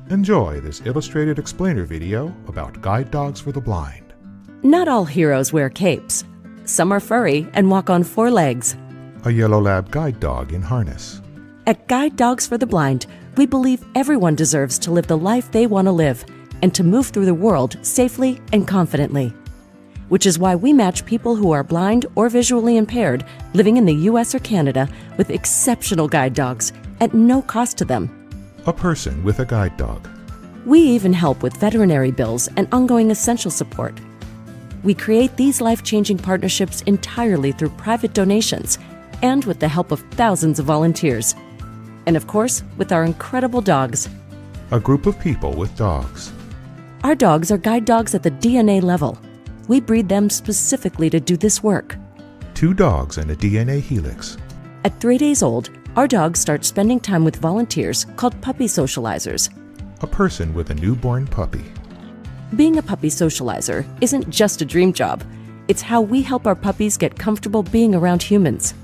Enjoy this illustrated explainer video about guide dogs for the blind. Not all heroes wear capes. Some are furry and walk on 4 legs. A yellow lab guide dog in harness. At Guide Dogs for the Blind, we believe everyone deserves to live the life they want to live and to move through the world safely and confidently. Which is why we match people who are blind or visually impaired living in the US or Canada with exceptional guide dogs at no cost to them. A person with a guide dog. We even help with veterinary bills and ongoing essential support. We create these life-changing partnerships entirely through private donations and with the help of thousands of volunteers. And of course, with our incredible dogs. A group of people with dogs. Our dogs are guide dogs at the DNA level. We breed them specifically to do this work. 2 dogs and a DNA helix. At 3 days old, our dogs start spending time with volunteers called puppy socializers. A person with a newborn puppy. Being a puppy socializer isn't just a dream job. It's how we help our puppies get comfortable being around humans.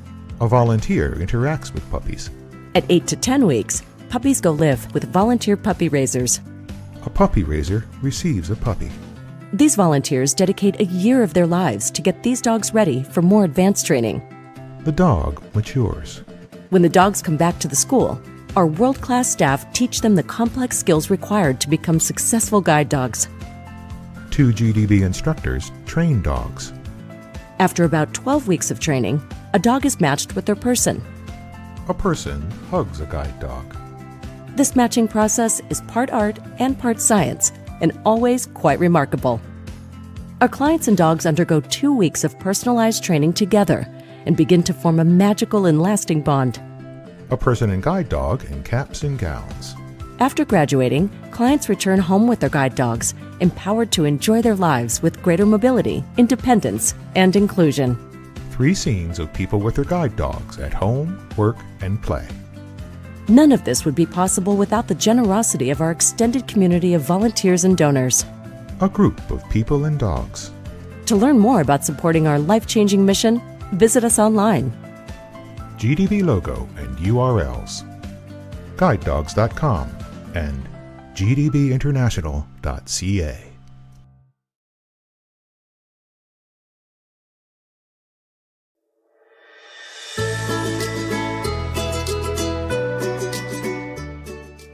A volunteer interacts with puppies. At 8 to 10 weeks, puppies go live with volunteer puppy raisers. A puppy raiser receives a puppy. These volunteers dedicate a year of their lives to get these dogs ready for more advanced training. The dog matures. When the dogs come back to the school, our world-class staff teach them the complex skills required to become successful guide dogs. 2 GDB instructors train dogs. After about 12 weeks of training, a dog is matched with their person. A person hugs a guide dog. This matching process is part art and part science, and always quite remarkable. Our clients and dogs undergo 2 weeks of personalized training together and begin to form a magical and lasting bond. A person and guide dog in caps and gowns. After graduating, clients return home with their guide dogs, empowered to enjoy their lives with greater mobility, independence, and inclusion. 3 scenes of people with their guide dogs at home, work, and play. None of this would be possible without the generosity of our extended community of volunteers and donors. A group of people and dogs. To learn more about supporting our life-changing mission, visit us online. GDB logo and URLs. GuideDogs.com and GDBinternational.ca.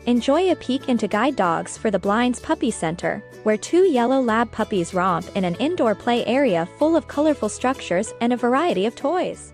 Enjoy a peek into Guide Dogs for the Blind's Puppy Center, where 2 yellow lab puppies romp in an indoor play area full of colorful structures and a variety of toys.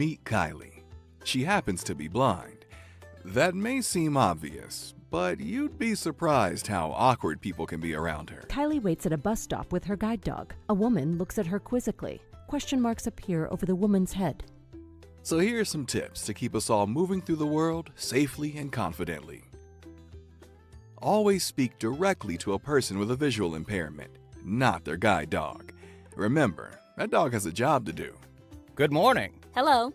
Meet Kylie. She happens to be blind. That may seem obvious, but you'd be surprised how awkward people can be around her. Kylie waits at a bus stop with her guide dog. A woman looks at her quizzically. Question marks appear over the woman's head. So here are some tips to keep us all moving through the world safely and confidently. Always speak directly to a person with a visual impairment, not their guide dog. Remember, that dog has a job to do. Good morning. Hello.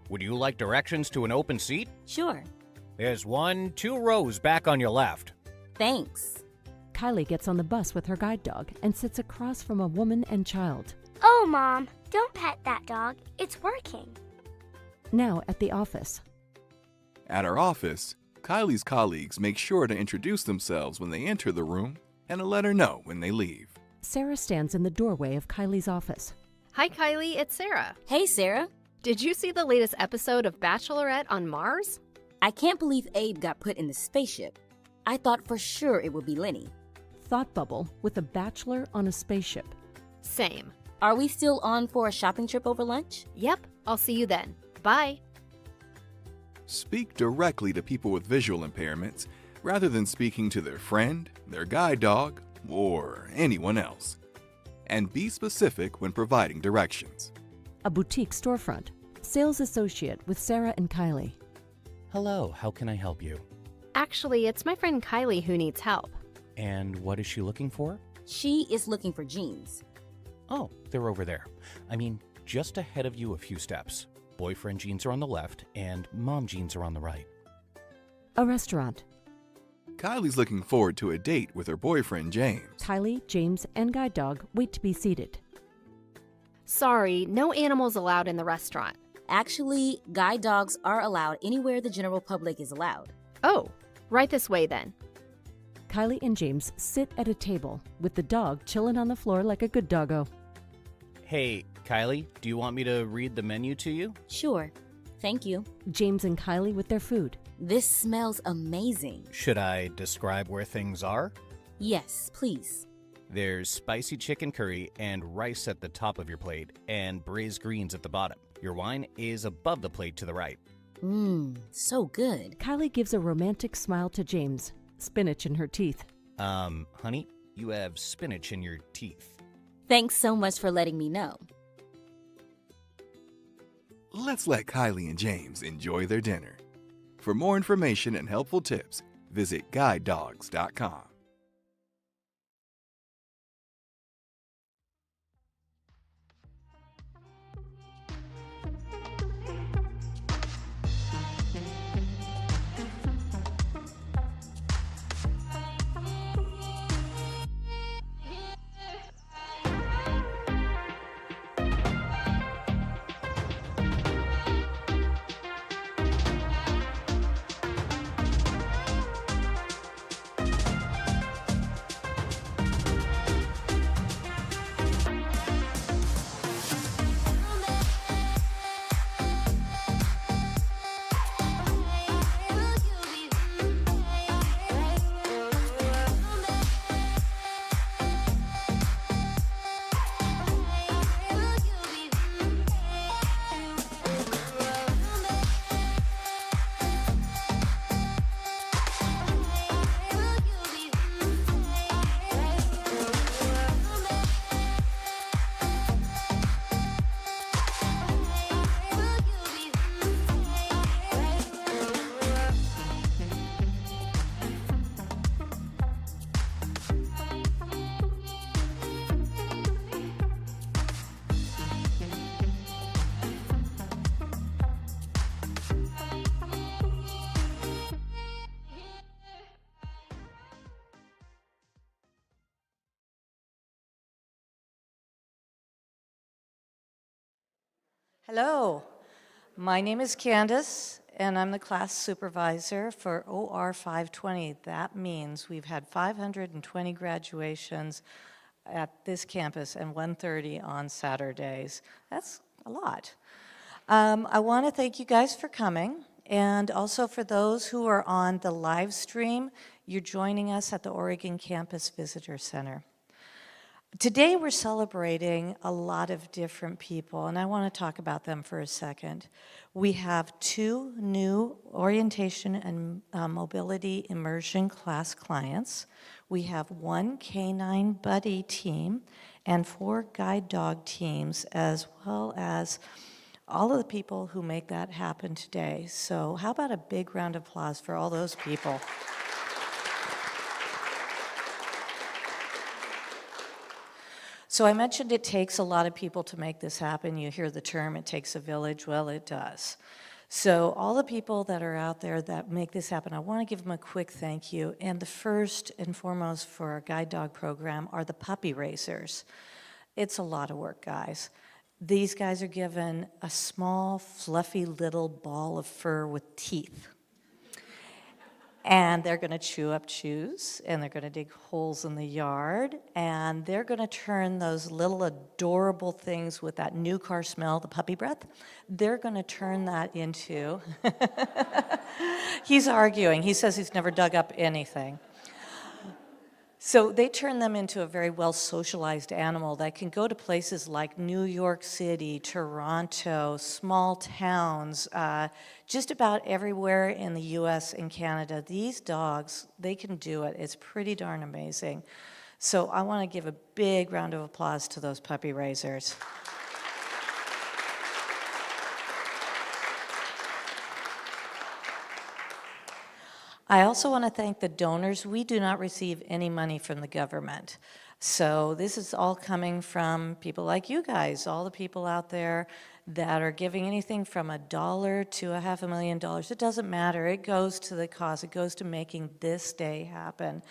Would you like directions to an open seat? Sure. There's 2 rows back on your left. Thanks. Kylie gets on the bus with her guide dog and sits across from a woman and child. Oh, Mom, don't pet that dog. It's working. Now at the office. At our office, Kylie's colleagues make sure to introduce themselves when they enter the room and to let her know when they leave. Sarah stands in the doorway of Kylie's office. Hi, Kylie. It's Sarah. Hey, Sarah. Did you see the latest episode of Bachelorette on Mars? I can't believe Abe got put in the spaceship. I thought for sure it would be Lenny. Thought bubble with a bachelor on a spaceship. Same. Are we still on for a shopping trip over lunch? Yep. I'll see you then. Bye. Speak directly to people with visual impairments rather than speaking to their friend, their guide dog, or anyone else. And be specific when providing directions. A boutique storefront. Sales associate with Sarah and Kylie. Hello, how can I help you? Actually, it's my friend Kylie who needs help. And what is she looking for? She is looking for jeans. Oh, they're over there. I mean, just ahead of you a few steps. Boyfriend jeans are on the left and mom jeans are on the right. A restaurant. Kylie's looking forward to a date with her boyfriend, James. Kylie, James, and guide dog wait to be seated. Sorry, no animals allowed in the restaurant. Actually, guide dogs are allowed anywhere the general public is allowed. Oh, right this way then. Kylie and James sit at a table with the dog chilling on the floor like a good doggo. Hey, Kylie, do you want me to read the menu to you? Sure. Thank you. James and Kylie with their food. This smells amazing. Should I describe where things are? Yes, please. There's spicy chicken curry and rice at the top of your plate and braised greens at the bottom. Your wine is above the plate to the right. Mmm, so good. Kylie gives a romantic smile to James. Spinach in her teeth. Honey, you have spinach in your teeth. Thanks so much for letting me know. Let's let Kylie and James enjoy their dinner. For more information and helpful tips, visit guidedogs.com. Hello, my name is Candace, and I'm the class supervisor for OR520. That means we've had 520 graduations at this campus and 130 on Saturdays. That's a lot. I want to thank you guys for coming, and also for those who are on the live stream, you're joining us at the Oregon Campus Visitor Center. Today we're celebrating a lot of different people, and I want to talk about them for a second. We have 2 new orientation and mobility immersion class clients. We have 1 canine buddy team and 4 guide dog teams, as well as all of the people who make that happen today. So how about a big round of applause for all those people? So I mentioned it takes a lot of people to make this happen. You hear the term, it takes a village. Well, it does. So all the people that are out there that make this happen, I want to give them a quick thank you. And the first and foremost for our guide dog program are the puppy raisers. It's a lot of work, guys. These guys are given a small, fluffy little ball of fur with teeth. And they're going to chew up chews, and they're going to dig holes in the yard, and they're going to turn those little adorable things with that new car smell, the puppy breath, they're going to turn that into, he's arguing, he says he's never dug up anything. So they turn them into a very well-socialized animal that can go to places like New York City, Toronto, small towns, just about everywhere in the US and Canada. These dogs, they can do it. It's pretty darn amazing. So I want to give a big round of applause to those puppy raisers. I also want to thank the donors. We do not receive any money from the government. So this is all coming from people like you guys, all the people out there that are giving anything from $1 to $500,000. It doesn't matter. It goes to the cause. It goes to making this day happen.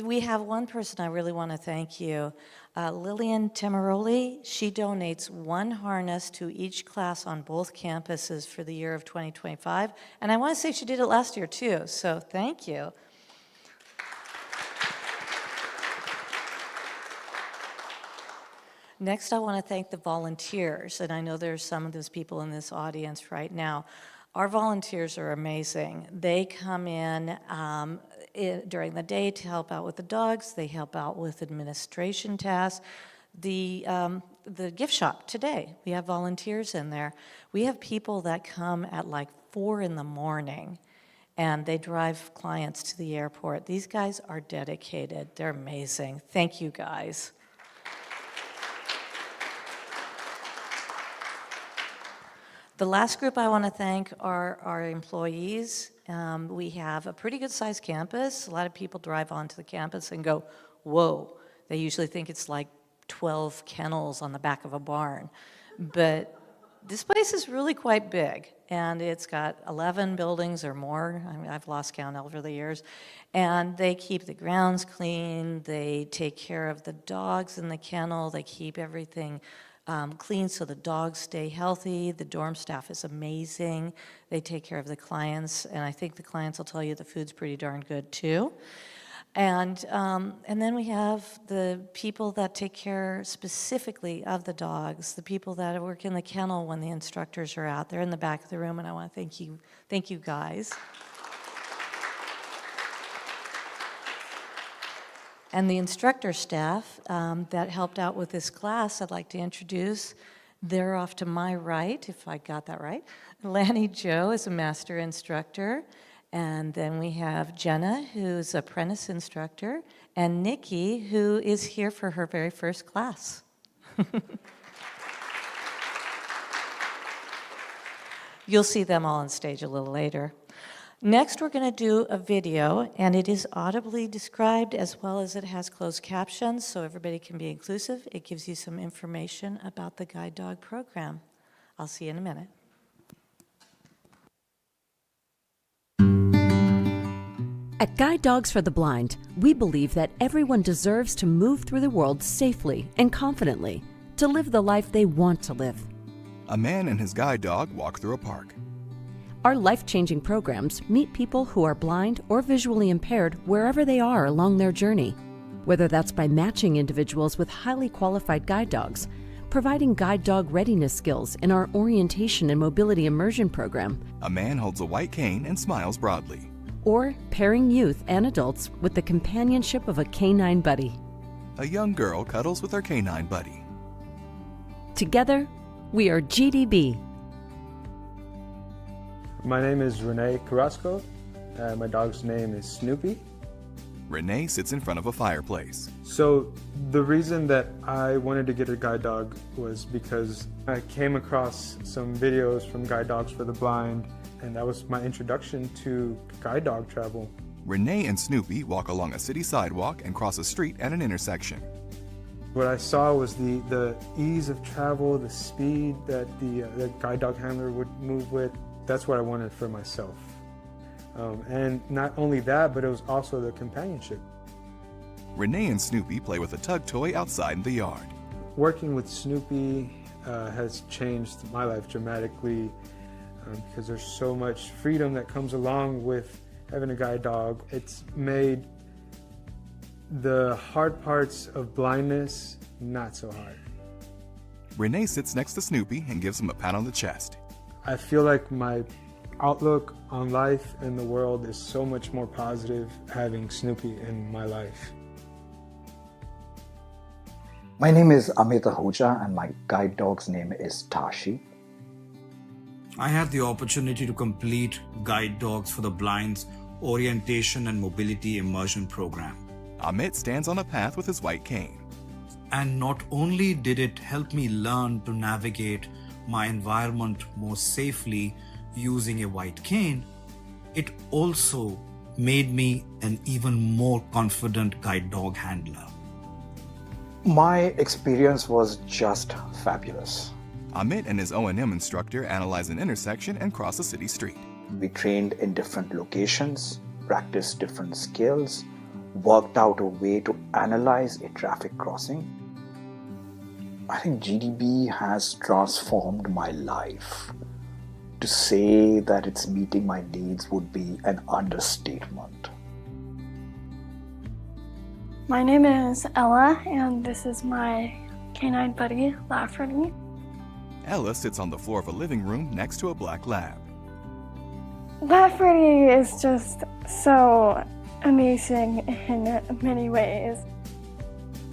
We have one person I really want to thank you. Lillian Temeroli, she donates 1 harness to each class on both campuses for the year of 2025. And I want to say she did it last year too, so thank you. Next, I want to thank the volunteers, and I know there's some of those people in this audience right now. Our volunteers are amazing. They come in during the day to help out with the dogs. They help out with administration tasks. The gift shop today, we have volunteers in there. We have people that come at like 4 in the morning, and they drive clients to the airport. These guys are dedicated. They're amazing. Thank you, guys. The last group I want to thank are our employees. We have a pretty good sized campus. A lot of people drive onto the campus and go, whoa. They usually think it's like 12 kennels on the back of a barn. But this place is really quite big, and it's got 11 buildings or more. I mean, I've lost count over the years. And they keep the grounds clean. They take care of the dogs in the kennel. They keep everything clean so the dogs stay healthy. The dorm staff is amazing. They take care of the clients, and I think the clients will tell you the food's pretty darn good too. And then we have the people that take care specifically of the dogs, the people that work in the kennel when the instructors are out there in the back of the room, and I want to thank you guys. And the instructor staff that helped out with this class, I'd like to introduce. They're off to my right, if I got that right. Lanny Joe is a master instructor. And then we have Jenna, who's apprentice instructor, and Nikki, who is here for her very first class. You'll see them all on stage a little later. Next, we're going to do a video, and it is audibly described as well as it has closed captions, so everybody can be inclusive. It gives you some information about the guide dog program. I'll see you in a minute. At Guide Dogs for the Blind, we believe that everyone deserves to move through the world safely and confidently, to live the life they want to live. A man and his guide dog walk through a park. Our life-changing programs meet people who are blind or visually impaired wherever they are along their journey, whether that's by matching individuals with highly qualified guide dogs, providing guide dog readiness skills in our orientation and mobility immersion program. A man holds a white cane and smiles broadly. Or pairing youth and adults with the companionship of a canine buddy. A young girl cuddles with her canine buddy. Together, we are GDB. My name is Renee Carrasco. My dog's name is Snoopy. Renee sits in front of a fireplace. So the reason that I wanted to get a guide dog was because I came across some videos from Guide Dogs for the Blind, and that was my introduction to guide dog travel. Renee and Snoopy walk along a city sidewalk and cross a street at an intersection. What I saw was the ease of travel, the speed that the guide dog handler would move with. That's what I wanted for myself. And not only that, but it was also the companionship. Renee and Snoopy play with a tug toy outside in the yard. Working with Snoopy has changed my life dramatically because there's so much freedom that comes along with having a guide dog. It's made the hard parts of blindness not so hard. Renee sits next to Snoopy and gives him a pat on the chest. I feel like my outlook on life and the world is so much more positive having Snoopy in my life. My name is Amit Ahuja and my guide dog's name is Tashi. I had the opportunity to complete Guide Dogs for the Blind's Orientation and Mobility Immersion program. Amit stands on a path with his white cane. And not only did it help me learn to navigate my environment more safely using a white cane, it also made me an even more confident guide dog handler. My experience was just fabulous. Amit and his O&M instructor analyze an intersection and cross a city street. We trained in different locations, practiced different skills, worked out a way to analyze a traffic crossing. I think GDB has transformed my life. To say that it's meeting my needs would be an understatement. My name is Ella, and this is my canine buddy, Lafferty. Ella sits on the floor of a living room next to a black lab. Lafferty is just so amazing in many ways.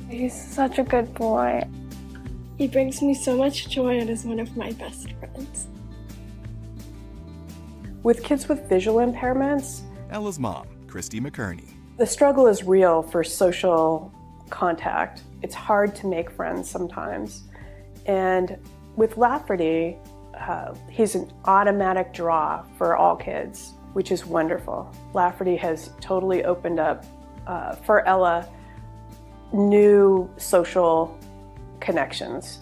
He's such a good boy. He brings me so much joy and is one of my best friends. With kids with visual impairments, Ella's mom, Christy McKerney. The struggle is real for social contact. It's hard to make friends sometimes. And with Lafferty, he's an automatic draw for all kids, which is wonderful. Lafferty has totally opened up, for Ella, new social connections.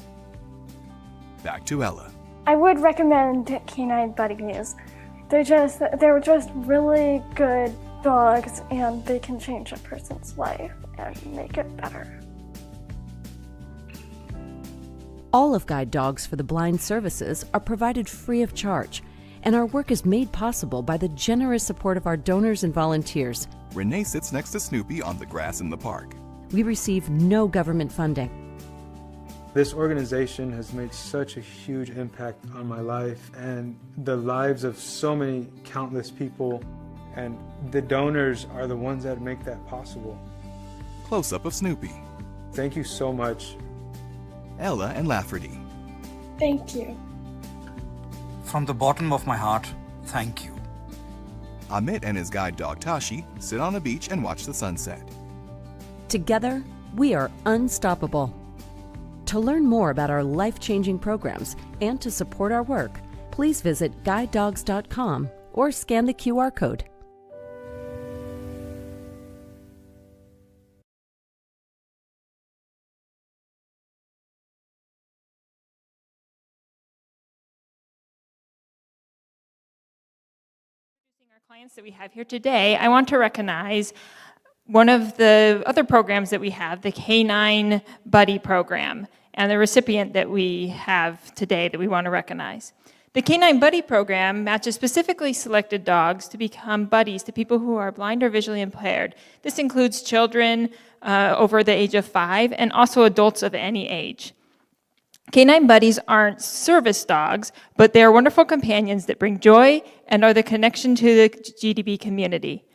Back to Ella. I would recommend canine buddies. They're just really good dogs, and they can change a person's life and make it better. All of Guide Dogs for the Blind services are provided free of charge, and our work is made possible by the generous support of our donors and volunteers. Renee sits next to Snoopy on the grass in the park. We receive no government funding. This organization has made such a huge impact on my life and the lives of so many countless people, and the donors are the ones that make that possible. Close-up of Snoopy. Thank you so much. Ella and Lafferty. Thank you. From the bottom of my heart, thank you. Amit and his guide dog Tashi sit on a beach and watch the sunset. Together, we are unstoppable. To learn more about our life-changing programs and to support our work, please visit guidedogs.com or scan the QR code. Our clients that we have here today, I want to recognize one of the other programs that we have, the Canine Buddy Program, and the recipient that we have today that we want to recognize. The Canine Buddy Program matches specifically selected dogs to become buddies to people who are blind or visually impaired. This includes children over the age of 5 and also adults of any age. Canine buddies aren't service dogs, but they are wonderful companions that bring joy and are the connection to the GDB community.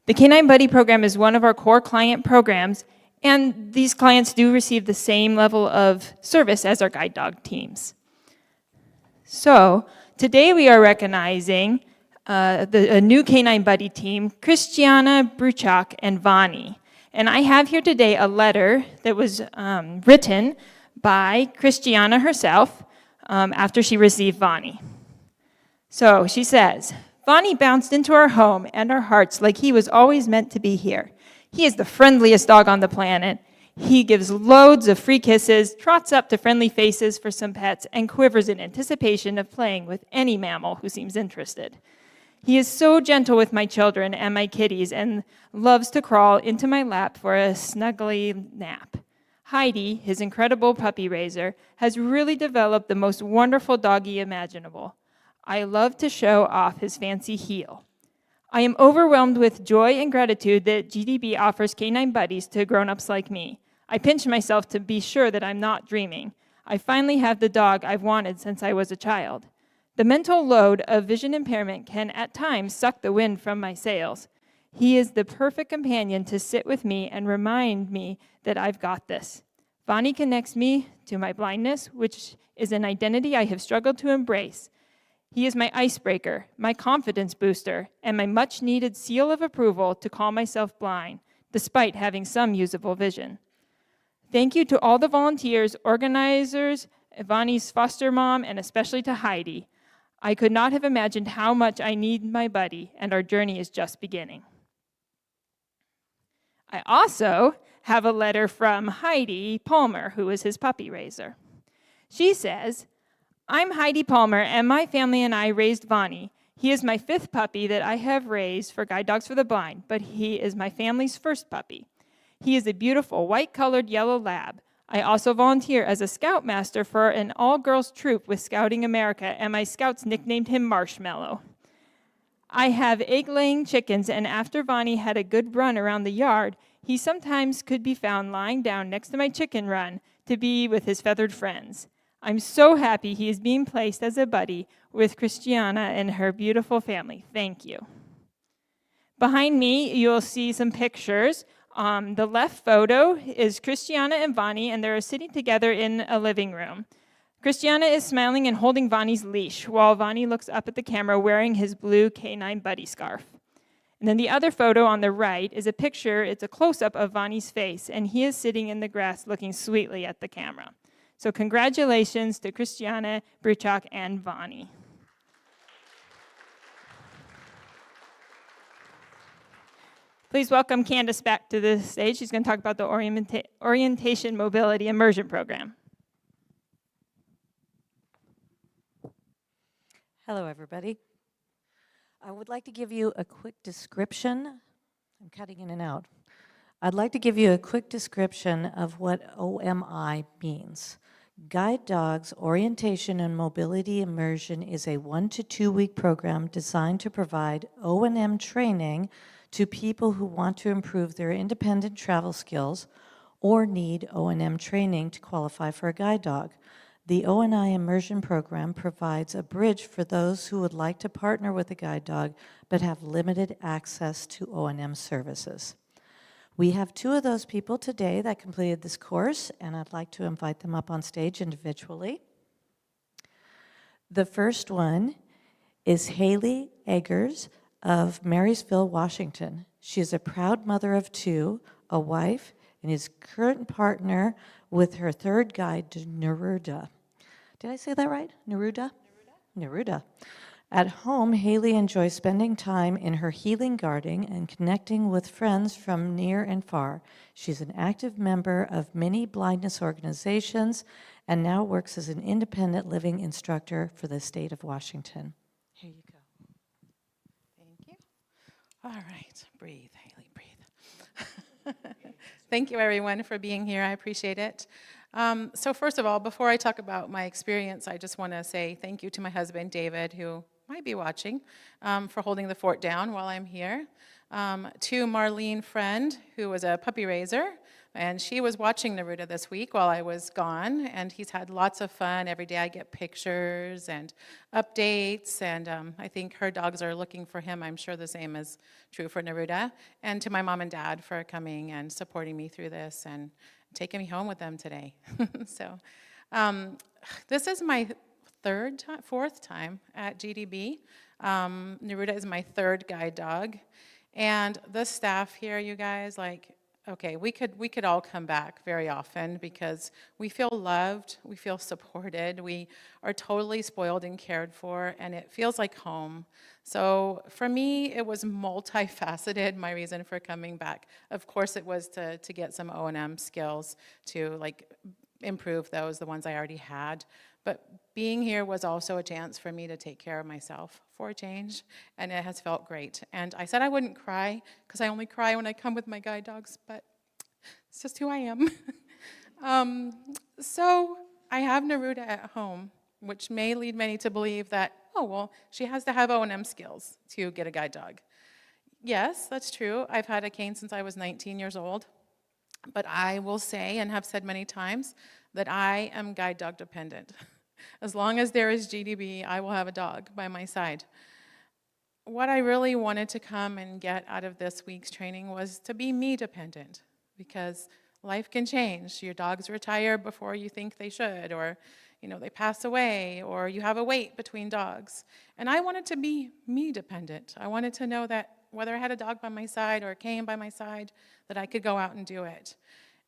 The Canine Buddy Program is one of our core client programs, And these clients do receive the same level of service as our guide dog teams. So today we are recognizing a new canine buddy team, Christiana Bruchak and Vani. And I have here today a letter that was written by Christiana herself after she received Vani. So she says, Vani bounced into our home and our hearts like he was always meant to be here. He is the friendliest dog on the planet. He gives loads of free kisses, trots up to friendly faces for some pets, and quivers in anticipation of playing with any mammal who seems interested. He is so gentle with my children and my kitties and loves to crawl into my lap for a snuggly nap. Heidi, his incredible puppy raiser, has really developed the most wonderful doggie imaginable. I love to show off his fancy heel. I am overwhelmed with joy and gratitude that GDB offers canine buddies to grown-ups like me. I pinch myself to be sure that I'm not dreaming. I finally have the dog I've wanted since I was a child. The mental load of vision impairment can at times suck the wind from my sails. He is the perfect companion to sit with me and remind me that I've got this. Vani connects me to my blindness, which is an identity I have struggled to embrace. He is my icebreaker, my confidence booster, and my much-needed seal of approval to call myself blind, despite having some usable vision. Thank you to all the volunteers, organizers, Vani's foster mom, and especially to Heidi. I could not have imagined how much I need my buddy, and our journey is just beginning. I also have a letter from Heidi Palmer, who is his puppy raiser. She says, I'm Heidi Palmer, and my family and I raised Vani. He is my 5th puppy that I have raised for Guide Dogs for the Blind, but he is my family's first puppy. He is a beautiful white-colored yellow lab. I also volunteer as a scoutmaster for an all-girls troop with Scouting America, and my scouts nicknamed him Marshmallow. I have egg-laying chickens, and after Vani had a good run around the yard, he sometimes could be found lying down next to my chicken run to be with his feathered friends. I'm so happy he is being placed as a buddy with Christiana and her beautiful family. Thank you. Behind me, you'll see some pictures. The left photo is Christiana and Vani, and they're sitting together in a living room. Christiana is smiling and holding Vani's leash, while Vani looks up at the camera wearing his blue canine buddy scarf. And then the other photo on the right is a picture, it's a close-up of Vani's face, and he is sitting in the grass looking sweetly at the camera. So congratulations to Christiana, Bruchak, and Vani. Please welcome Candace back to the stage. She's going to talk about the Orientation Mobility Immersion Program. Hello, everybody. I would like to give you a quick description. I'm cutting in and out. I'd like to give you a quick description of what OMI means. Guide Dogs Orientation and Mobility Immersion is a 1 to 2 week program designed to provide O&M training to people who want to improve their independent travel skills or need O&M training to qualify for a guide dog. The O&I Immersion Program provides a bridge for those who would like to partner with a guide dog but have limited access to O&M services. We have 2 of those people today that completed this course, and I'd like to invite them up on stage individually. The first one is Haley Eggers of Marysville, Washington. She is a proud mother of 2, a wife, and is current partner with her 3rd guide, Neruda. Did I say that right? Neruda? Neruda. At home, Haley enjoys spending time in her healing garden and connecting with friends from near and far. She's an active member of many blindness organizations and now works as an independent living instructor for the state of Washington. Here you go. Thank you. All right, breathe, Haley, breathe. Thank you, everyone, for being here. I appreciate it. So first of all, before I talk about my experience, I just want to say thank you to my husband, David, who might be watching, for holding the fort down while I'm here. To Marlene Friend, who was a puppy raiser And she was watching Neruda this week while I was gone, and he's had lots of fun. Every day I get pictures and updates, and I think her dogs are looking for him. I'm sure the same is true for Neruda. And to my mom and dad for coming and supporting me through this and taking me home with them today. So this is my fourth time at GDB. Neruda is my third guide dog. And the staff here, you guys, like, okay, we could all come back very often because we feel loved, we feel supported, we are totally spoiled and cared for, and it feels like home. So for me, it was multifaceted, my reason for coming back. Of course, it was to get some O&M skills to like improve those, the ones I already had. But being here was also a chance for me to take care of myself for a change, and it has felt great. And I said I wouldn't cry, because I only cry when I come with my guide dogs, but it's just who I am. So I have Neruda at home, which may lead many to believe that, oh, well, she has to have O&M skills to get a guide dog. Yes, that's true. I've had a cane since I was 19 years old. But I will say, and have said many times, that I am guide dog dependent. As long as there is GDB, I will have a dog by my side. What I really wanted to come and get out of this week's training was to be me dependent, because life can change. Your dogs retire before you think they should, or they pass away, or you have a wait between dogs. And I wanted to be me dependent. I wanted to know that whether I had a dog by my side or a cane by my side, that I could go out and do it.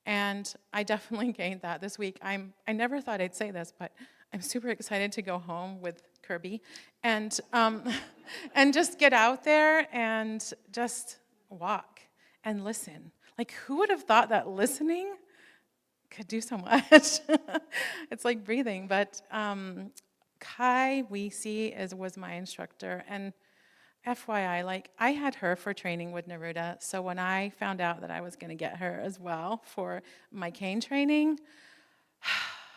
And I definitely gained that this week. I never thought I'd say this, but I'm super excited to go home with Kirby and just get out there and just walk and listen. Like, who would have thought that listening could do so much? It's like breathing. But Kai Weesey was my instructor, and FYI, like, I had her for training with Neruda, so when I found out that I was going to get her as well for my cane training,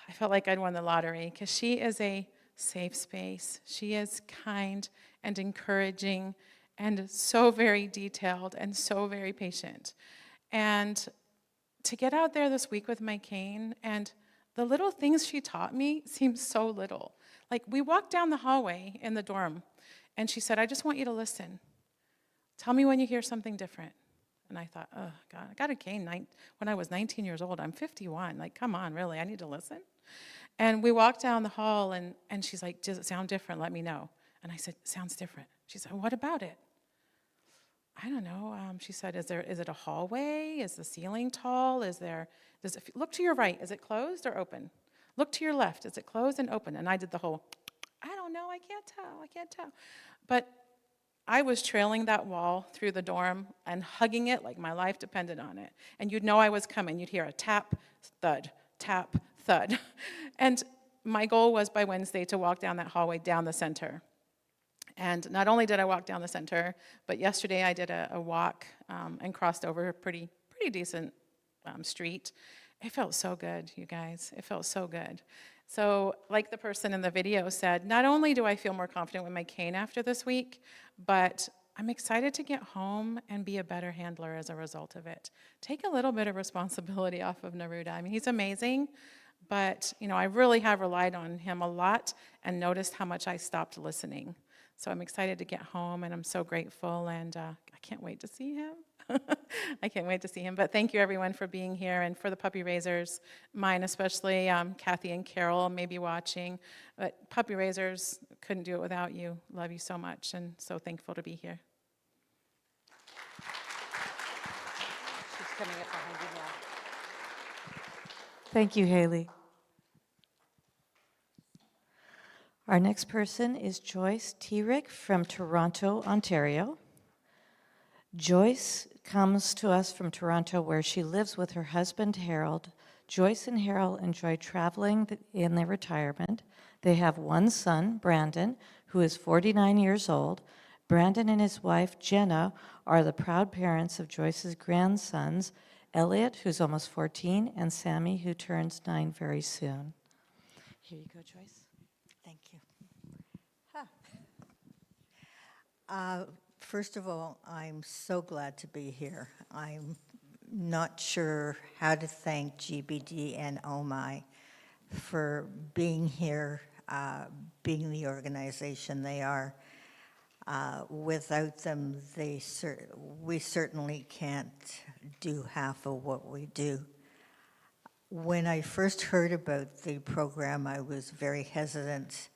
I felt like I'd won the lottery, because she is a safe space. She is kind and encouraging and so very detailed and so very patient. And to get out there this week with my cane, and the little things she taught me seemed so little. Like, we walked down the hallway in the dorm, and she said, I just want you to listen. Tell me when you hear something different. And I thought, oh, God, I got a cane when I was 19 years old. I'm 51. Like, come on, really, I need to listen? And we walked down the hall, and she's like, does it sound different? Let me know. And I said, it sounds different. She said, what about it? I don't know. She said, is it a hallway? Is the ceiling tall? Look to your right. Is it closed or open? Look to your left. Is it closed and open? And I did the whole, I don't know, I can't tell. But I was trailing that wall through the dorm and hugging it like my life depended on it. And you'd know I was coming. You'd hear a tap, thud, tap, thud. And my goal was by Wednesday to walk down that hallway down the center. And not only did I walk down the center, but yesterday I did a walk and crossed over a pretty decent street. It felt so good, you guys. It felt so good. So like the person in the video said, not only do I feel more confident with my cane after this week, but I'm excited to get home and be a better handler as a result of it. Take a little bit of responsibility off of Neruda. I mean, he's amazing, but I really have relied on him a lot and noticed how much I stopped listening. So I'm excited to get home, and I'm so grateful, and I can't wait to see him. I can't wait to see him. But thank you, everyone, for being here, and for the puppy raisers, mine especially. Kathy and Carol may be watching. But puppy raisers, couldn't do it without you. Love you so much, and so thankful to be here. She's coming up behind you now. Thank you, Haley. Our next person is Joyce Tierick from Toronto, Ontario. Joyce comes to us from Toronto, where she lives with her husband, Harold. Joyce and Harold enjoy traveling in their retirement. They have one son, Brandon, who is 49 years old. Brandon and his wife, Jenna, are the proud parents of Joyce's grandsons, Elliot, who's almost 14, and Sammy, who turns 9 very soon. Here you go, Joyce. Thank you. First of all, I'm so glad to be here. I'm not sure how to thank GBD and OMI for being here, being the organization they are. Without them, we certainly can't do half of what we do. When I first heard about the program, I was very hesitant.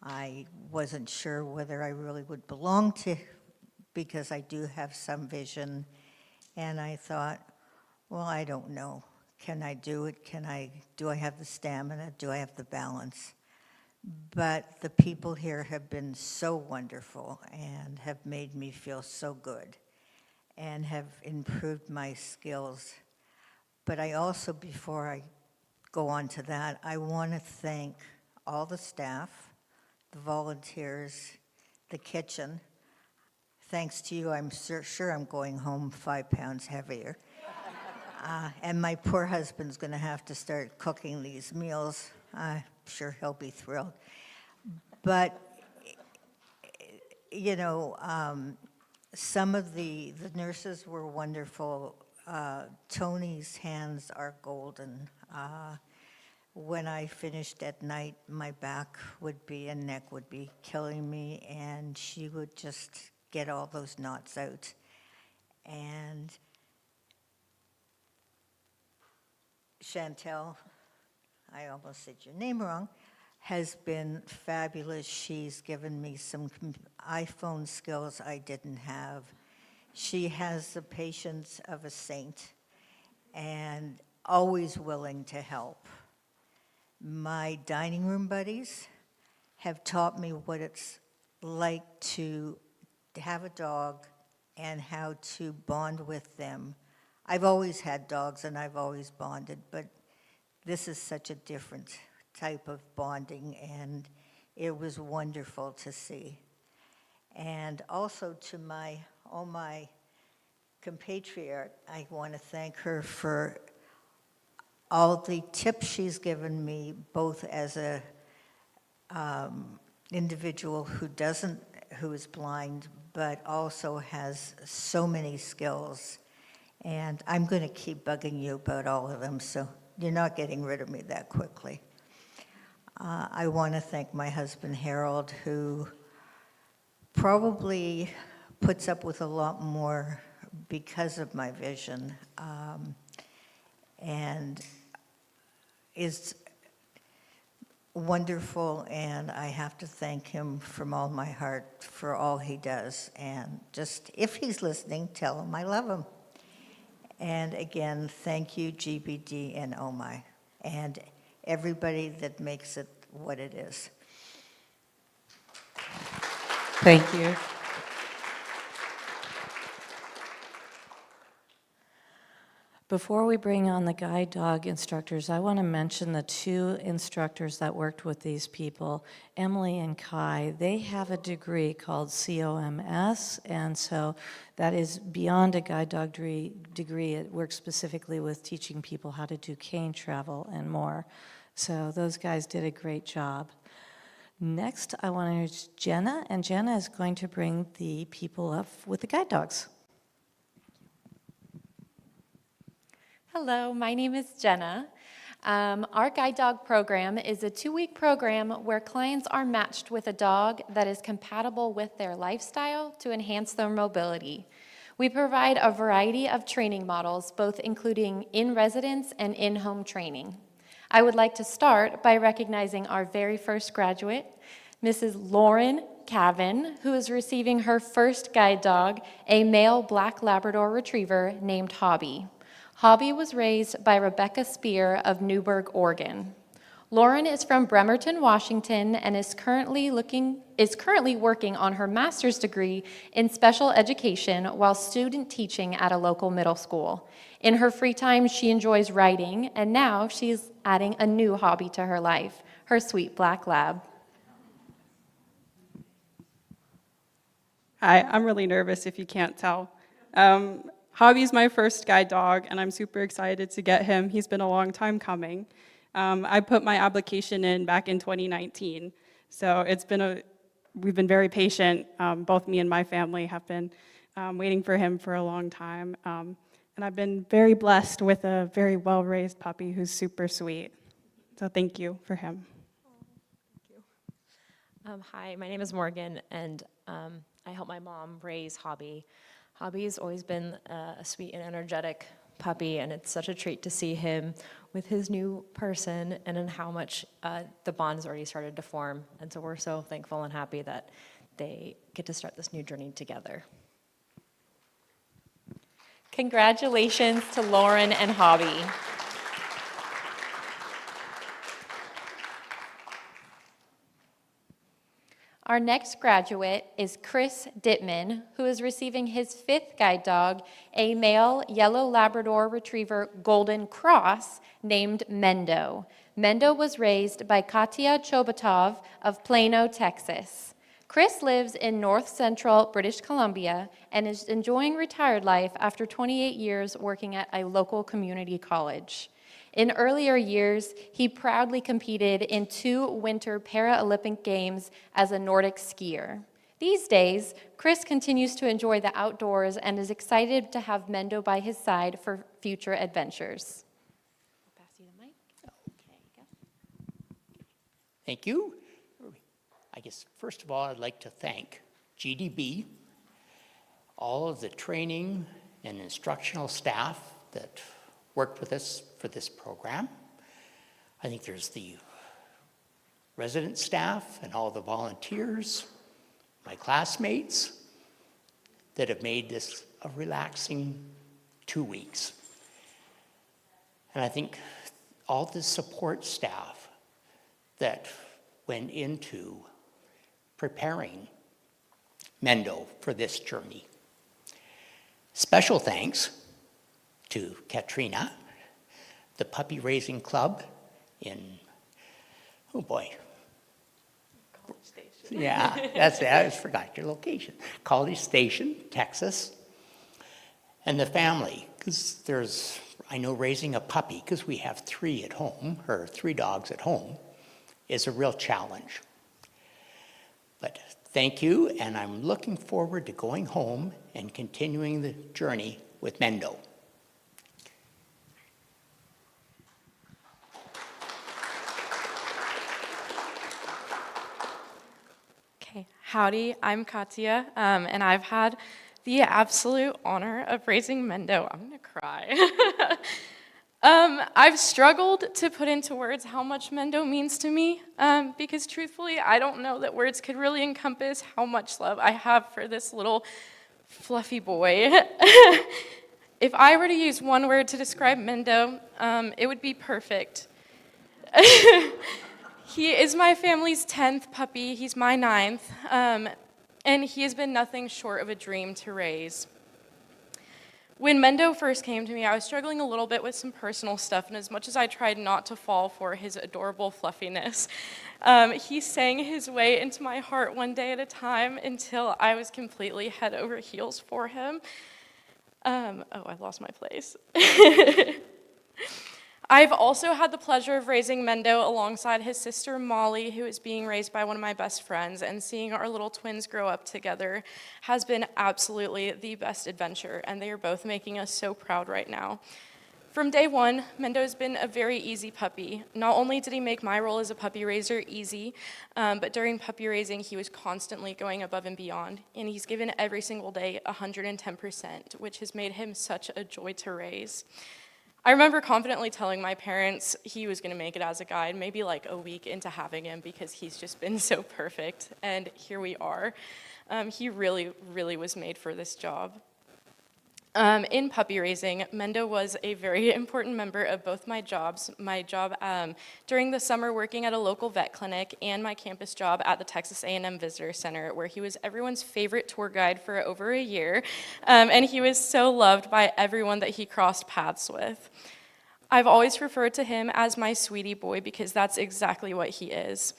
I wasn't sure whether I really would belong to, because I do have some vision. And I thought, well, I don't know. Can I do it? Do I have the stamina? Do I have the balance? But the people here have been so wonderful and have made me feel so good and have improved my skills. But I also, before I go on to that, I want to thank all the staff, the volunteers, the kitchen. Thanks to you, I'm sure I'm going home 5 pounds heavier. And my poor husband's going to have to start cooking these meals. I'm sure he'll be thrilled. But, you know, some of the nurses were wonderful. Tony's hands are golden. When I finished at night, my back and neck would be killing me, and she would just get all those knots out. And Chantel, I almost said your name wrong, has been fabulous. She's given me some iPhone skills I didn't have. She has the patience of a saint and always willing to help. My dining room buddies have taught me what it's like to have a dog and how to bond with them. I've always had dogs and I've always bonded, but this is such a different type of bonding, and it was wonderful to see. And also to my compatriot, I want to thank her for all the tips she's given me, both as a individual who is blind, but also has so many skills. And I'm going to keep bugging you about all of them, so you're not getting rid of me that quickly. I want to thank my husband, Harold, who probably puts up with a lot more because of my vision, and is wonderful, and I have to thank him from all my heart for all he does. And just, if he's listening, tell him I love him. And again, thank you, GBD and OMI, and everybody that makes it what it is. Thank you. Before we bring on the guide dog instructors, I want to mention the 2 instructors that worked with these people, Emily and Kai. They have a degree called COMS, and so that is beyond a guide dog degree. It works specifically with teaching people how to do cane travel and more. So those guys did a great job. Next, I want to introduce Jenna, and Jenna is going to bring the people up with the guide dogs. Hello, my name is Jenna. Our guide dog program is a 2-week program where clients are matched with a dog that is compatible with their lifestyle to enhance their mobility. We provide a variety of training models, both including in-residence and in-home training. I would like to start by recognizing our very first graduate, Mrs. Lauren Cavan, who is receiving her first guide dog, a male black Labrador retriever named Hobby. Hobby was raised by Rebecca Spear of Newburgh, Oregon. Lauren is from Bremerton, Washington, and is currently working on her master's degree in special education while student teaching at a local middle school. In her free time, she enjoys writing, and now she's adding a new hobby to her life, her sweet black lab. Hi, I'm really nervous if you can't tell. Hobby's my first guide dog, and I'm super excited to get him. He's been a long time coming. I put my application in back in 2019, so we've been very patient. Both me and my family have been waiting for him for a long time. And and I've been very blessed with a very well-raised puppy who's super sweet. So thank you for him. Hi, my name is Morgan, and I help my mom raise Hobby. Hobby's always been a sweet and energetic puppy, and it's such a treat to see him with his new person and in how much the bond has already started to form. And so we're so thankful and happy that they get to start this new journey together. Congratulations to Lauren and Hobby. Our next graduate is Chris Dittman, who is receiving his 5th guide dog, a male yellow Labrador Retriever Golden Cross named Mendo. Mendo was raised by Katya Chobatov of Plano, Texas. Chris lives in north central British Columbia and is enjoying retired life after 28 years working at a local community college. In earlier years, he proudly competed in 2 Winter Paralympic Games as a Nordic skier. These days, Chris continues to enjoy the outdoors and is excited to have Mendo by his side for future adventures. I'll pass you the mic. Thank you. I guess, first of all, I'd like to thank GDB, all of the training and instructional staff that worked with us for this program. I think there's the resident staff and all the volunteers, my classmates, that have made this a relaxing 2 weeks. And I think all the support staff that went into preparing Mendo for this journey. Special thanks to Katrina, the puppy raising club in, oh boy. College Station. Yeah, that's it, I just forgot your location. College Station, Texas. And the family, because I know raising a puppy, because we have 3 at home, or 3 dogs at home, is a real challenge. But thank you, and I'm looking forward to going home and continuing the journey with Mendo. Okay, howdy, I'm Katya, and I've had the absolute honor of raising Mendo. I'm gonna cry. I've struggled to put into words how much Mendo means to me, because truthfully, I don't know that words could really encompass how much love I have for this little fluffy boy. If I were to use one word to describe Mendo, it would be perfect. He is my family's 10th puppy, he's my 9th, and he has been nothing short of a dream to raise. When Mendo first came to me, I was struggling a little bit with some personal stuff, and as much as I tried not to fall for his adorable fluffiness, he sang his way into my heart one day at a time until I was completely head over heels for him. Oh, I lost my place. I've also had the pleasure of raising Mendo alongside his sister Molly, who is being raised by one of my best friends, and seeing our little twins grow up together has been absolutely the best adventure, and they are both making us so proud right now. From day one, Mendo's been a very easy puppy. Not only did he make my role as a puppy raiser easy, but during puppy raising, he was constantly going above and beyond, and he's given every single day 110%, which has made him such a joy to raise. I remember confidently telling my parents he was going to make it as a guide, maybe like a week into having him, because he's just been so perfect, and here we are. He really, really was made for this job. In puppy raising, Mendo was a very important member of both my jobs. My job during the summer working at a local vet clinic and my campus job at the Texas A&M Visitor Center, where he was everyone's favorite tour guide for over a year, and he was so loved by everyone that he crossed paths with. I've always referred to him as my sweetie boy because that's exactly what he is.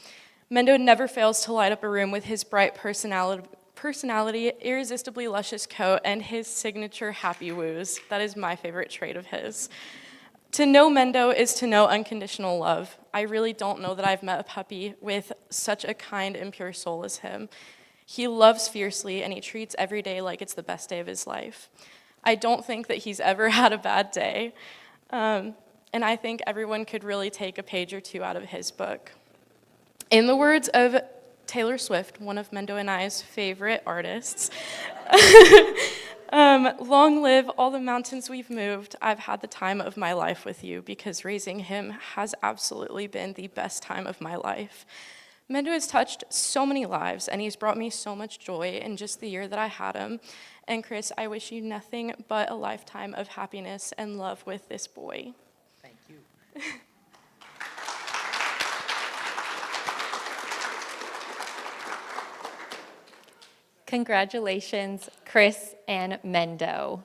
Mendo never fails to light up a room with his bright personality, irresistibly luscious coat, and his signature happy woos. That is my favorite trait of his. To know Mendo is to know unconditional love. I really don't know that I've met a puppy with such a kind and pure soul as him. He loves fiercely, and he treats every day like it's the best day of his life. I don't think that he's ever had a bad day. And I think everyone could really take a page or two out of his book. In the words of Taylor Swift, one of Mendo and I's favorite artists, long live all the mountains we've moved. I've had the time of my life with you because raising him has absolutely been the best time of my life. Mendo has touched so many lives, and he's brought me so much joy in just the year that I had him. And Chris, I wish you nothing but a lifetime of happiness and love with this boy. Thank you. Congratulations, Chris and Mendo.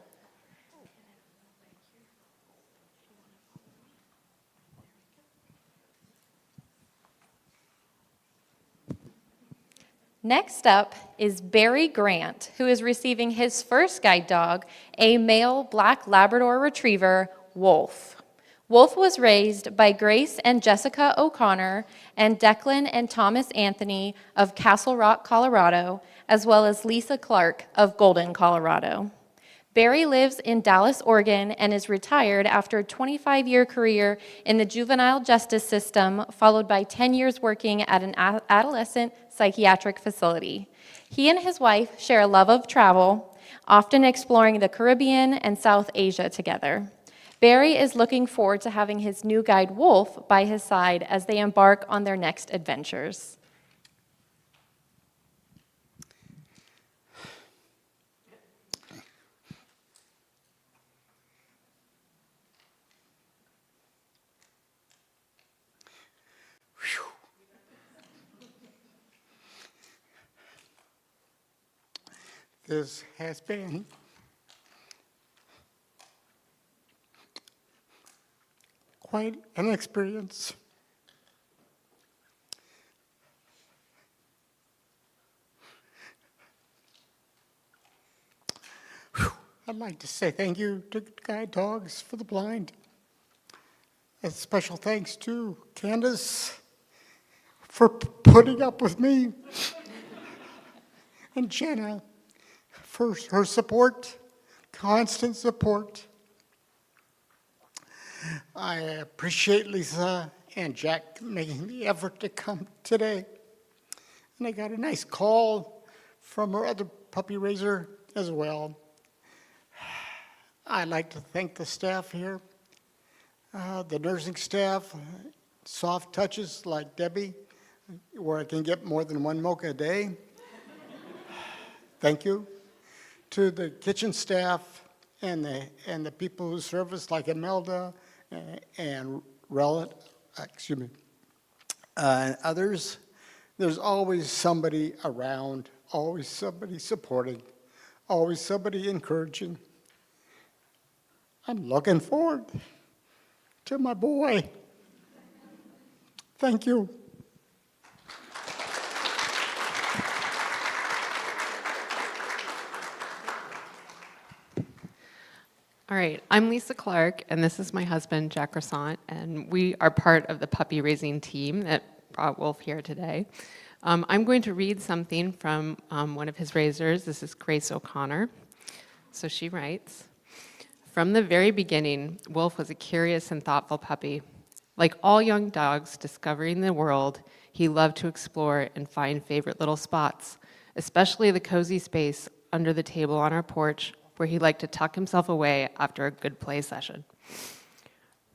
Next up is Barry Grant, who is receiving his first guide dog, a male black Labrador Retriever, Wolf. Wolf was raised by Grace and Jessica O'Connor and Declan and Thomas Anthony of Castle Rock, Colorado, as well as Lisa Clark of Golden, Colorado. Barry lives in Dallas, Oregon, and is retired after a 25-year career in the juvenile justice system, followed by 10 years working at an adolescent psychiatric facility. He and his wife share a love of travel, often exploring the Caribbean and South Asia together. Barry is looking forward to having his new guide, Wolf, by his side as they embark on their next adventures. This has been quite an experience. I'd like to say thank you to Guide Dogs for the Blind. A special thanks to Candace for putting up with me, and Jenna for her support, constant support. I appreciate Lisa and Jack making the effort to come today. And I got a nice call from her other puppy raiser as well. I'd like to thank the staff here, the nursing staff, soft touches like Debbie, where I can get more than one mocha a day. Thank you. To the kitchen staff and the people who serve us, like Imelda and others. There's always somebody around, always somebody supporting, always somebody encouraging. I'm looking forward to my boy. Thank you. All right, I'm Lisa Clark, and this is my husband, Jack Croissant, and we are part of the puppy raising team that brought Wolf here today. I'm going to read something from one of his raisers. This is Grace O'Connor. So she writes, "From the very beginning, Wolf was a curious and thoughtful puppy. Like all young dogs discovering the world, he loved to explore and find favorite little spots, especially the cozy space under the table on our porch, where he liked to tuck himself away after a good play session.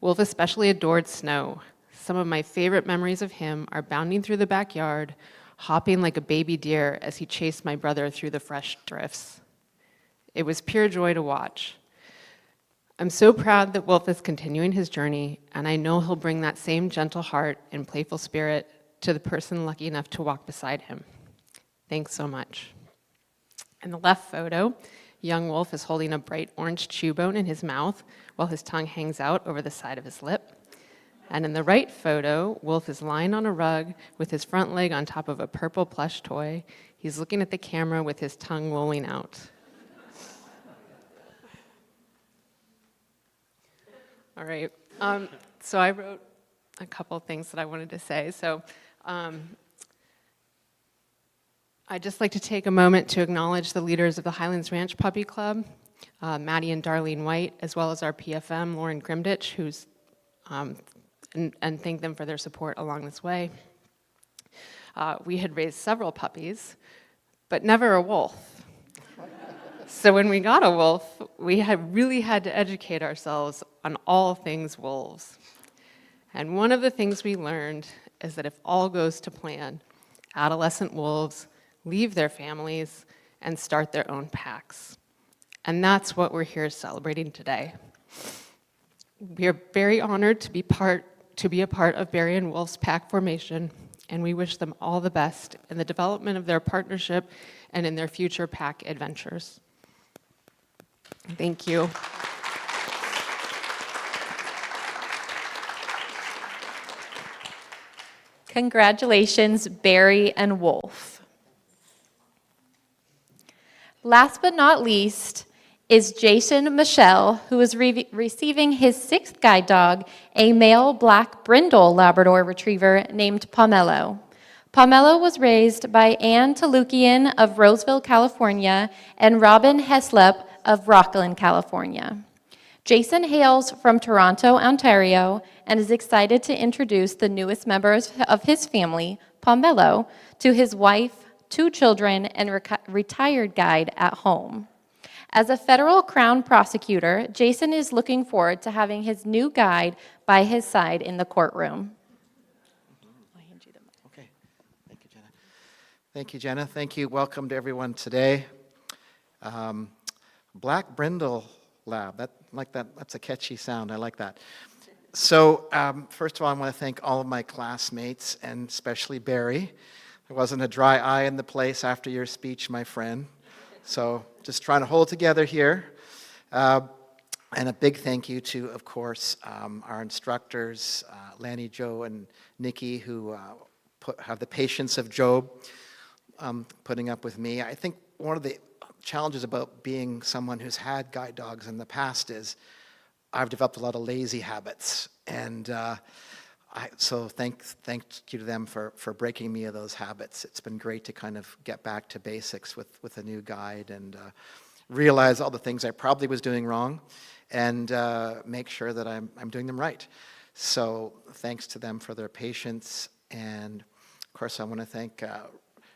Wolf especially adored snow. Some of my favorite memories of him are bounding through the backyard, hopping like a baby deer as he chased my brother through the fresh drifts. It was pure joy to watch. I'm so proud that Wolf is continuing his journey, and I know he'll bring that same gentle heart and playful spirit to the person lucky enough to walk beside him. Thanks so much." In the left photo, young Wolf is holding a bright orange chew bone in his mouth while his tongue hangs out over the side of his lip. And in the right photo, Wolf is lying on a rug with his front leg on top of a purple plush toy. He's looking at the camera with his tongue lolling out. All right, so I wrote a couple things that I wanted to say. So I'd just like to take a moment to acknowledge the leaders of the Highlands Ranch Puppy Club. Maddie and Darlene White, as well as our PFM, Lauren Grimditch, who's, and thank them for their support along this way. We had raised several puppies, but never a wolf. So when we got a wolf, we really had to educate ourselves on all things wolves. And one of the things we learned is that if all goes to plan, adolescent wolves leave their families and start their own packs. And that's what we're here celebrating today. We are very honored to be a part of Barry and Wolf's pack formation, and we wish them all the best in the development of their partnership and in their future pack adventures. Thank you. Congratulations, Barry and Wolf. Last but not least is Jason Michelle, who is receiving his 6th guide dog, a male black brindle Labrador retriever named Pomelo. Pomelo was raised by Ann Talukian of Roseville, California, and Robin Heslop of Rockland, California. Jason hails from Toronto, Ontario, and is excited to introduce the newest members of his family, Pomelo, to his wife, 2 children, and retired guide at home. As a federal Crown prosecutor, Jason is looking forward to having his new guide by his side in the courtroom. Okay. Thank you, Jenna. Thank you, Jenna. Thank you. Welcome to everyone today. Black Brindle Lab. That's a catchy sound. I like that. So first of all, I want to thank all of my classmates and especially Barry. There wasn't a dry eye in the place after your speech, my friend. So just trying to hold together here. And a big thank you to, of course, our instructors, Lanny, Joe, and Nikki, who have the patience of Job, putting up with me. I think one of the challenges about being someone who's had guide dogs in the past is I've developed a lot of lazy habits. And so thank you to them for breaking me of those habits. It's been great to kind of get back to basics with a new guide and realize all the things I probably was doing wrong and make sure that I'm doing them right. So thanks to them for their patience. And of course, I want to thank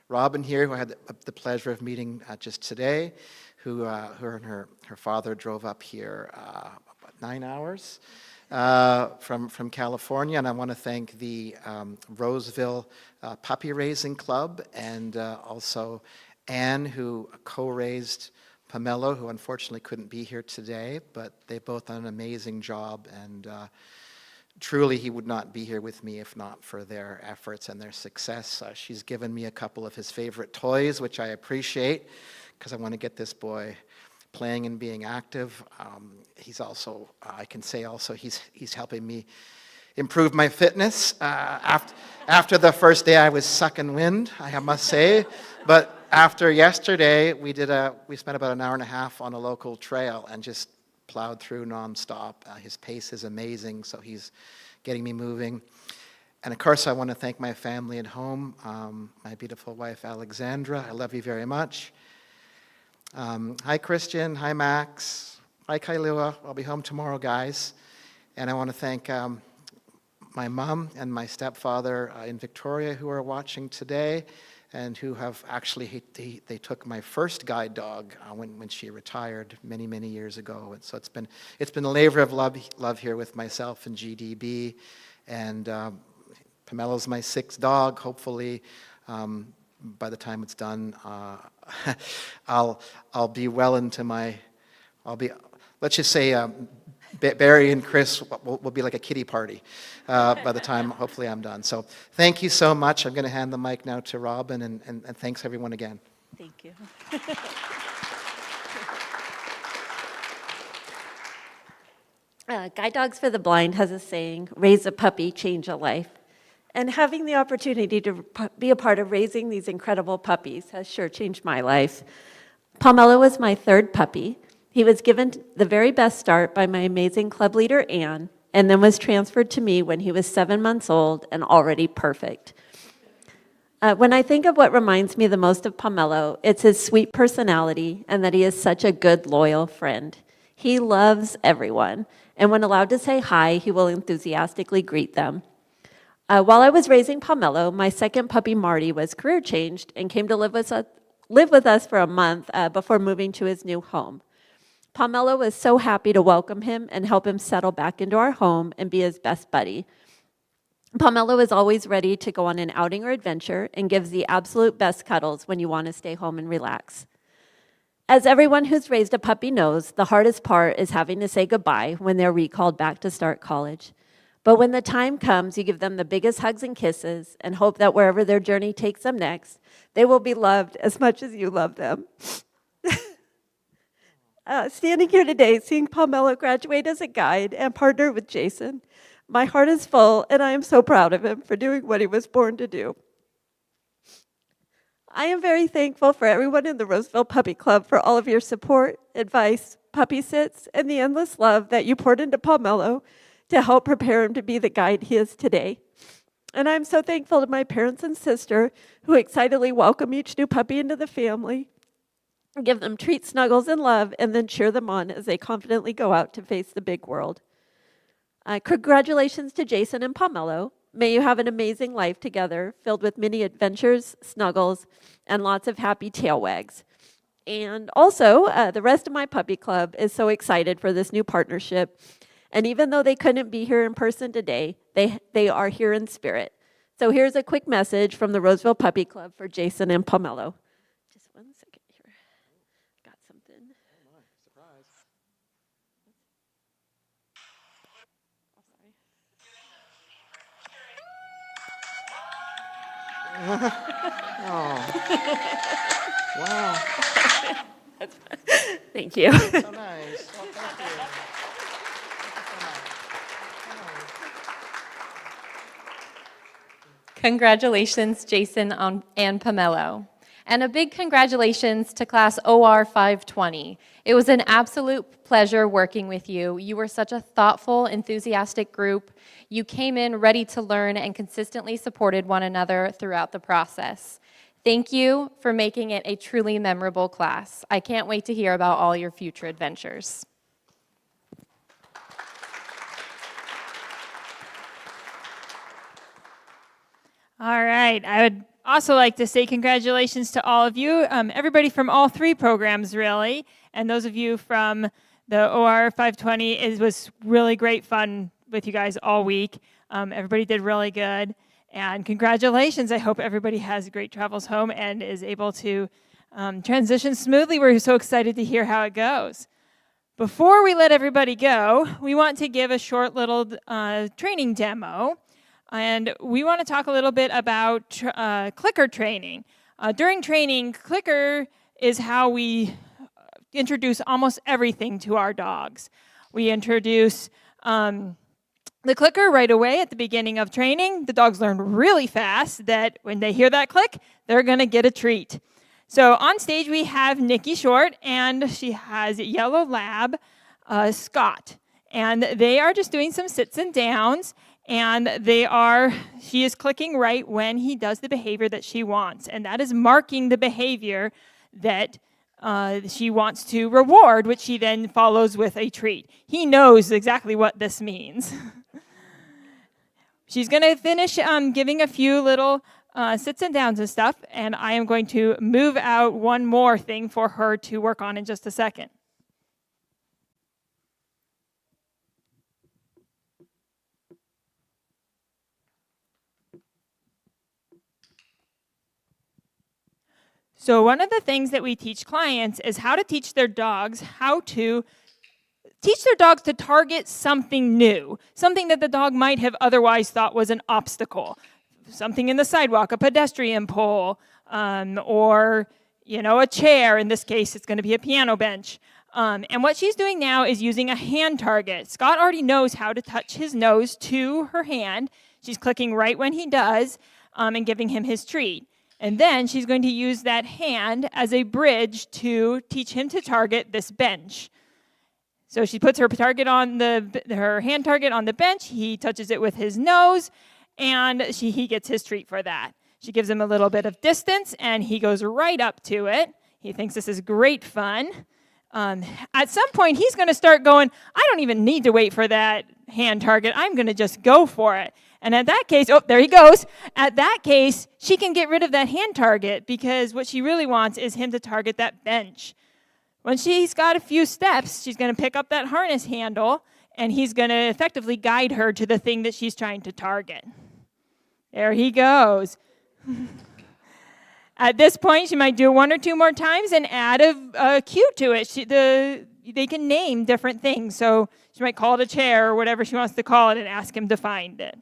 Robin here, who I had the pleasure of meeting just today, who and her father drove up here about 9 hours from California. And I want to thank the Roseville Puppy Raising Club and also Anne, who co-raised Pomelo, who unfortunately couldn't be here today, but they both done an amazing job, and truly he would not be here with me if not for their efforts and their success. She's given me a couple of his favorite toys, which I appreciate, because I want to get this boy playing and being active. He's also, I can say also, he's helping me improve my fitness. After the first day I was sucking wind, I must say, but after yesterday, we spent about an hour and a half on a local trail and just plowed through nonstop. His pace is amazing, so he's getting me moving. And of course, I want to thank my family at home, my beautiful wife, Alexandra. I love you very much. Hi, Christian. Hi, Max. Hi, Kailua. I'll be home tomorrow, guys. And I want to thank my mom and my stepfather in Victoria, who are watching today, and who have actually, they took my first guide dog when she retired many, many years ago. And so it's been a labor of love here with myself and GDB. And Pomelo's my 6th dog. Hopefully, by the time it's done, I'll be well into my, let's just say, Barry and Chris will be like a kiddie party by the time, hopefully, I'm done. So thank you so much. I'm going to hand the mic now to Robin, and thanks everyone again. Thank you. Guide Dogs for the Blind has a saying, raise a puppy, change a life. And having the opportunity to be a part of raising these incredible puppies has sure changed my life. Pomelo was my 3rd puppy. He was given the very best start by my amazing club leader, Anne, and then was transferred to me when he was 7 months old and already perfect. When I think of what reminds me the most of Pomelo, it's his sweet personality and that he is such a good, loyal friend. He loves everyone, and when allowed to say hi, he will enthusiastically greet them. While I was raising Pomelo, my second puppy, Marty, was career changed and came to live with us for a month before moving to his new home. Pomelo was so happy to welcome him and help him settle back into our home and be his best buddy. Pomelo is always ready to go on an outing or adventure and gives the absolute best cuddles when you want to stay home and relax. As everyone who's raised a puppy knows, the hardest part is having to say goodbye when they're recalled back to start college. But when the time comes, you give them the biggest hugs and kisses and hope that wherever their journey takes them next, they will be loved as much as you love them. Standing here today, seeing Pomelo graduate as a guide and partner with Jason, my heart is full, and I am so proud of him for doing what he was born to do. I am very thankful for everyone in the Roseville Puppy Club for all of your support, advice, puppy sits, and the endless love that you poured into Pomelo to help prepare him to be the guide he is today. And I'm so thankful to my parents and sister who excitedly welcome each new puppy into the family, give them treats, snuggles, and love, and then cheer them on as they confidently go out to face the big world. Congratulations to Jason and Pomelo. May you have an amazing life together, filled with many adventures, snuggles, and lots of happy tail wags. And also, the rest of my puppy club is so excited for this new partnership. And even though they couldn't be here in person today, they are here in spirit. So here's a quick message from the Roseville Puppy Club for Jason and Pomelo. Just one second here. Got something. Oh. Wow. Thank you. So nice. Well, thank you. Congratulations, Jason and Pomelo. And a big congratulations to class OR520. It was an absolute pleasure working with you. You were such a thoughtful, enthusiastic group. You came in ready to learn and consistently supported one another throughout the process. Thank you for making it a truly memorable class. I can't wait to hear about all your future adventures. All right. I would also like to say congratulations to all of you, everybody from all three programs, really, and those of you from the OR520. It was really great fun with you guys all week. Everybody did really good, and congratulations. I hope everybody has great travels home and is able to transition smoothly. We're so excited to hear how it goes. Before we let everybody go, we want to give a short little training demo. And we want to talk a little bit about clicker training. During training, clicker is how we introduce almost everything to our dogs. We introduce the clicker right away at the beginning of training. The dogs learn really fast that when they hear that click, they're going to get a treat. So on stage, we have Nikki Short, and she has Yellow Lab, Scott. And they are just doing some sits and downs. And she is clicking right when he does the behavior that she wants. And that is marking the behavior that she wants to reward, which she then follows with a treat. He knows exactly what this means. She's going to finish giving a few little sits and downs and stuff. And I am going to move out one more thing for her to work on in just a second. So one of the things that we teach clients is how to teach their dogs to target something new, something that the dog might have otherwise thought was an obstacle, something in the sidewalk, a pedestrian pole, or a chair. In this case, it's going to be a piano bench. And what she's doing now is using a hand target. Scott already knows how to touch his nose to her hand. She's clicking right when he does and giving him his treat. And then she's going to use that hand as a bridge to teach him to target this bench. So she puts her hand target on the bench. He touches it with his nose, and he gets his treat for that. She gives him a little bit of distance, and he goes right up to it. He thinks this is great fun. At some point, he's going to start going, I don't even need to wait for that hand target. I'm going to just go for it. And at that case, oh, there he goes. At that case, she can get rid of that hand target because what she really wants is him to target that bench. When she's got a few steps, she's going to pick up that harness handle, and he's going to effectively guide her to the thing that she's trying to target. There he goes. At this point, she might do it 1 or 2 more times and add a cue to it. They can name different things. So she might call it a chair or whatever she wants to call it and ask him to find it.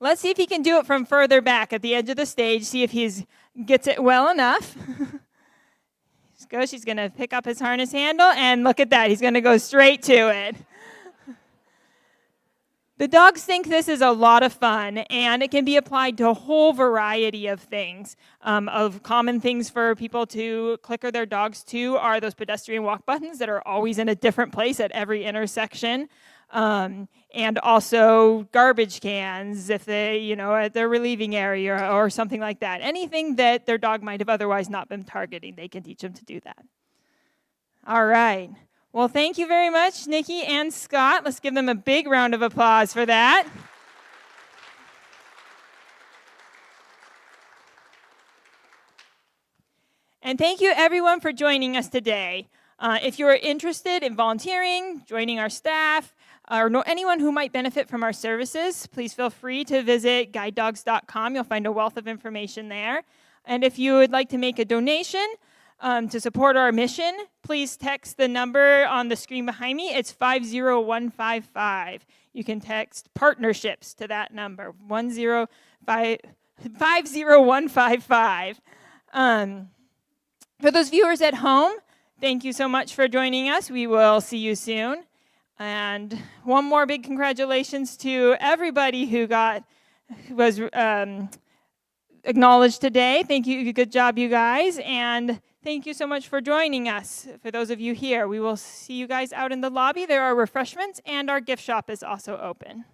Let's see if he can do it from further back at the edge of the stage, see if he gets it well enough. She's going to pick up his harness handle, and look at that. He's going to go straight to it. The dogs think this is a lot of fun, and it can be applied to a whole variety of things. Of common things for people to clicker their dogs to are those pedestrian walk buttons that are always in a different place at every intersection. And also garbage cans if they, at their relieving area or something like that. Anything that their dog might have otherwise not been targeting, they can teach them to do that. All right. Well, thank you very much, Nikki and Scott. Let's give them a big round of applause for that. And thank you, everyone, for joining us today. If you're interested in volunteering, joining our staff, or know anyone who might benefit from our services, please feel free to visit guidedogs.com. You'll find a wealth of information there. And if you would like to make a donation to support our mission, please text the number on the screen behind me. It's 50155. You can text partnerships to that number, 50155. For those viewers at home, thank you so much for joining us. We will see you soon. And one more big congratulations to everybody who was acknowledged today. Thank you. Good job, you guys. And thank you so much for joining us. For those of you here, we will see you guys out in the lobby. There are refreshments, and our gift shop is also open.